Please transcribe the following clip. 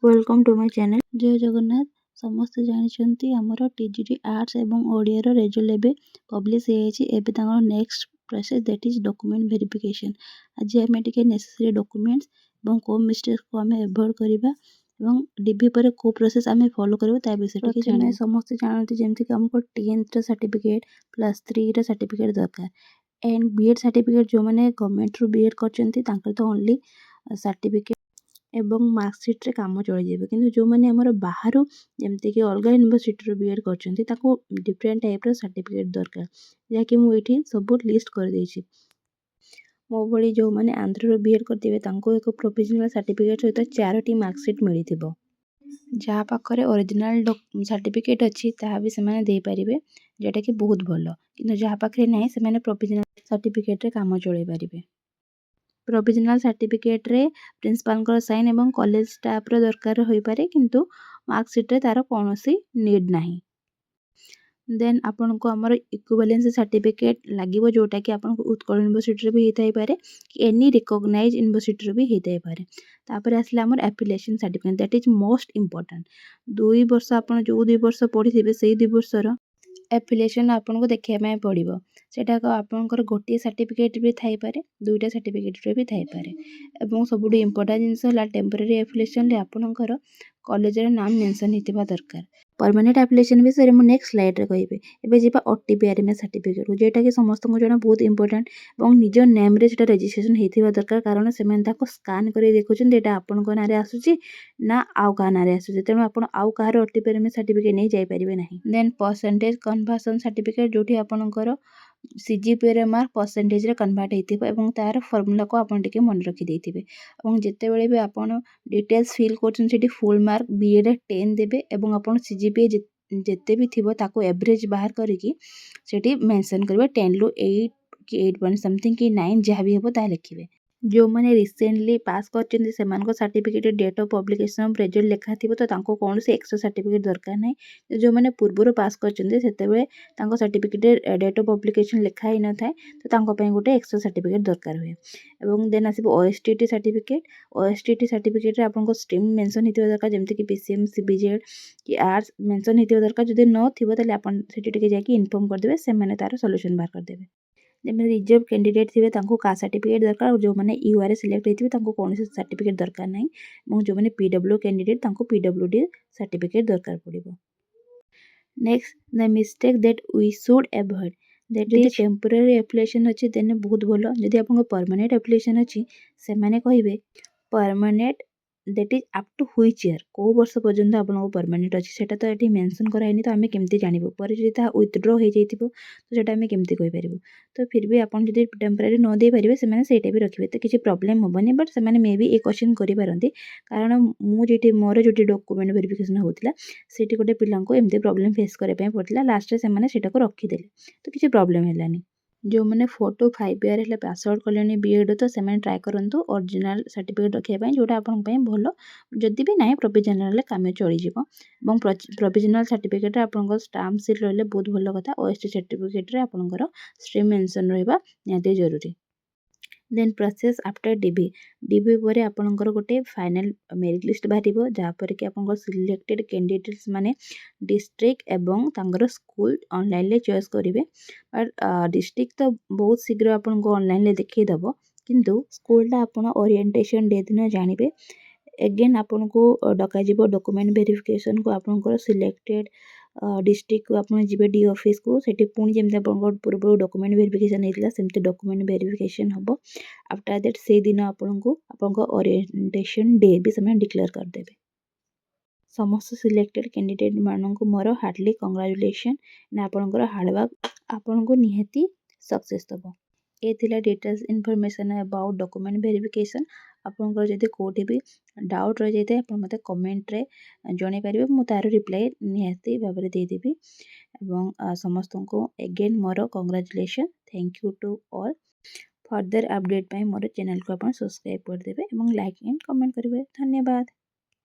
Welcome to my channel जय जगन्नाथ। समस्ते जानिछंती हमर टीजीटी आर्ट्स एवं ओडिया रो रेजल्ट एबे पब्लिश हे अछि। एबे तांगर next process that is document verification. आज हमें टिके नेसेसरी डॉक्यूमेंट्स एवं को मिस्टेक को हमें अवॉइड करिबा एवं डीबी पर को प्रोसेस हमें फॉलो करबो ता विषय टिके जानिबो। समस्ते जानते जेमति कि हमको 10th रो सर्टिफिकेट +3 रो सर्टिफिकेट दरकार एंड बीएड सर्टिफिकेट जो माने गवर्नमेंट रो बीएड करचंती तांकर तो ओनली सर्टिफिकेट एवं मार्कशीट रे काम चली जाबे। किंतु जो माने हमर बाहर जेमति कि अलगा यूनिवर्सिटी रो बीएड करचंती ताको डिफरेंट टाइप रो सर्टिफिकेट दरकार, या कि मु एठी सब लिस्ट कर देछि। मो भली जो माने आंध्र रो बीएड करथिबे तांको एक प्रोविजनल सर्टिफिकेट सहित 4टी मार्कशीट मिलिथिबो। जहाँ पाखरे ओरिजिनल सर्टिफिकेट अछि ताहा भी से माने दे परिबे, जेटा कि बहुत भलो। किंतु जहाँ पाखरे नै से माने प्रोविजनल सर्टिफिकेट रे काम चलै परिबे। प्रोविजनल सर्टिफिकेट रे प्रिंसिपल को साइन एवं कॉलेज स्टाफ रो दरकार होई पारे, किंतु मार्कशीट रे तार कोनोसी नीड नाही। देन आपन को हमर इक्विवेलेंस सर्टिफिकेट लागिवो, जोटा कि आपन को उत्कल यूनिवर्सिटी रे भी हेताई पारे कि एनी रिकॉग्नाइज्ड यूनिवर्सिटी रे भी हेताई पारे। तापर आसला हमर affiliation certificate, that is most important. 2 वर्ष आपन जो 2 वर्ष पढिथिबे सेही 2 वर्ष रो एफिलिएशन आपन को देखिया में पड़िबो। सेटा को आपनकर गोटे सर्टिफिकेट भी थाई पारे, दुईटा सर्टिफिकेट रे भी थाई पारे। एवं सबुठी इंपोर्टेंट जिंस होला टेम्पररी एफिलिएशन रे आपनकर कॉलेज रे नाम मेंशन हितिबा दरकार। परमानेंट एफिलिएशन विषय मु नेक्स्ट स्लाइड रे कहिबे। एबे जेबा ओटीपीआरएमएस सर्टिफिकेट जेटा कि समस्त को जणा बहुत इंपोर्टेंट एवं निज नेम रे सेटा रजिस्ट्रेशन हेतिबा दरकार, कारण सेमान ताको स्कैन करी देखुछन एटा आपन को नारे आसुची ना आउ का नारे आसुची, तेनु आपन आउ काहार ओटीपीआरएमएस सर्टिफिकेट नै जाई परिबे नाही। देन परसेंटेज कन्वर्जन सर्टिफिकेट जोठी आपनकर सीजीपीए रे मार्क परसेंटेज रे कन्वर्ट हेतिबो एवं तार फार्मूला को आपन टिके मन रखि देथिबे। एवं जेते बेले भी आपन डिटेल्स फिल करछन सेठी फुल मार्क बीए रे 10 देबे एवं आपन सीजीपीए जेते भी थिबो ताको एवरेज बाहर करिकि सेठी मेंशन करबे 10 रु 8 कि 8 पॉइंट समथिंग कि 9 जहाँ भी हेबो ता लिखिबे। जो माने रिसेंटली पास करछन सेमान को certificate date of publication of result लेखा थिबो तो तांको कोन से एक्स्ट्रा सर्टिफिकेट दरकार नै। जो माने पूर्वरो पास करछन सेते बेले तांको सर्टिफिकेट डेट ऑफ पब्लिकेशन लेखा हि न थाए, तो तांको पय गोटे एक्स्ट्रा सर्टिफिकेट दरकार हुए। एवं देन आसीबो ओएसटीटी सर्टिफिकेट। ओएसटीटी सर्टिफिकेट रे आपन को स्ट्रीम मेंशन हितिबा दरकार, जेमति कि पीसीएम सीबीजेड कि आर्ट्स मेंशन हितिबा दरकार। जदि न थिबो तले आपन सेठी टिके जाकी इन्फॉर्म कर देबे, से माने तार सॉल्यूशन बाहर कर देबे। जेमे रिजर्व कैंडिडेट थिबे तांको का सर्टिफिकेट दरकार, जो माने यूआरए सिलेक्ट हेतिबे तांको कोनोसी सर्टिफिकेट दरकार नै। एवं जो माने पीडब्ल्यू कैंडिडेट तांको पीडब्ल्यूडी सर्टिफिकेट दरकार पड़िबो। Next the mistake that we should avoid, that is temporary application अछि देने बहुत भलो। जदि आपन परमानेंट एप्लिकेशन अछि से माने कहिबे permanent that is up to which year, को वर्ष पर्यंत आपन को परमानेंट अछि सेटा तो एठी मेंशन कराइनी, तो हमें केमति जानिबो पर जदि ता विथड्रॉ हे जइतिबो तो सेटा हमें केमति कहि परिबो। तो फिर भी आपन जदि टेम्पररी न दे परिबे से माने सेटा भी रखिबे तो किछि प्रॉब्लम होबनी। बट से माने मे बी ए क्वेश्चन करि पारंती, कारण मु जेठी मोर जेठी डॉक्यूमेंट वेरिफिकेशन होतिला सेठी गोटे पिलां को एमते प्रॉब्लम फेस करे पय पड़तिला। लास्ट रे से माने सेटा को रखि देले तो किछि प्रॉब्लम हेलानी। जो मैंने 4 to 5 ईयर हेले पास आउट कलेनी बीएड, तो से माने ट्राई करंतु ओरिजिनल सर्टिफिकेट रखिया पय जोटा आपन पय भलो। जदि भी नाही प्रोविजनल ले काम चली जिवो एवं प्रोविजनल सर्टिफिकेट रे आपन को स्टाम्प सील रहले बहुत भलो कथा। ओएसटी सर्टिफिकेट रे आपनकर स्ट्रीम मेंशन रहबा निहाती जरूरी। Then process after DB. DB परे आपनकर गोटे फाइनल मेरिट लिस्ट बाहरिबो, जहाँ पर कि आपनकर सिलेक्टेड कैंडिडेट्स माने डिस्ट्रिक्ट एवं तांगर स्कूल ऑनलाइन ले चॉइस करिवे। बट डिस्ट्रिक्ट तो बहुत शीघ्र आपनको ऑनलाइन ले देखै दबो, किंतु स्कूलटा आपन ओरिएंटेशन डे दिन जानिबे। अगेन आपनको डका जिवो डॉक्यूमेंट वेरिफिकेशन को आपनकर सिलेक्टेड डिस्ट्रिक्ट को आपन जिबे डी ऑफिस को, सेठी पुणी जेमते आपनकर पूर्व डॉक्यूमेंट वेरिफिकेशन हेतिला सेमते डॉक्यूमेंट वेरिफिकेशन हबो। आफ्टर दैट से दिन आपनको आपनकर ओरिएंटेशन डे भी समय डिक्लेयर कर देबे। समस्त सिलेक्टेड कैंडिडेट माननको मोर हार्डली कांग्रेचुलेशन ना आपनकर हार्ड वर्क आपनको निहाती सक्सेस दबो। ए थिला details information about document verification. आपनकर जदि कोठी भी डाउट रह जाइते आपन मते कमेंट रे जणे परिबे, मु तार रिप्लाई निहाती भाबरे दे देबी। एवं समस्त को अगेन मोर congratulation, thank you to all. Further update पय मोर चैनल को आपन सब्सक्राइब कर देबे एवं लाइक एंड कमेंट करिवे। धन्यवाद।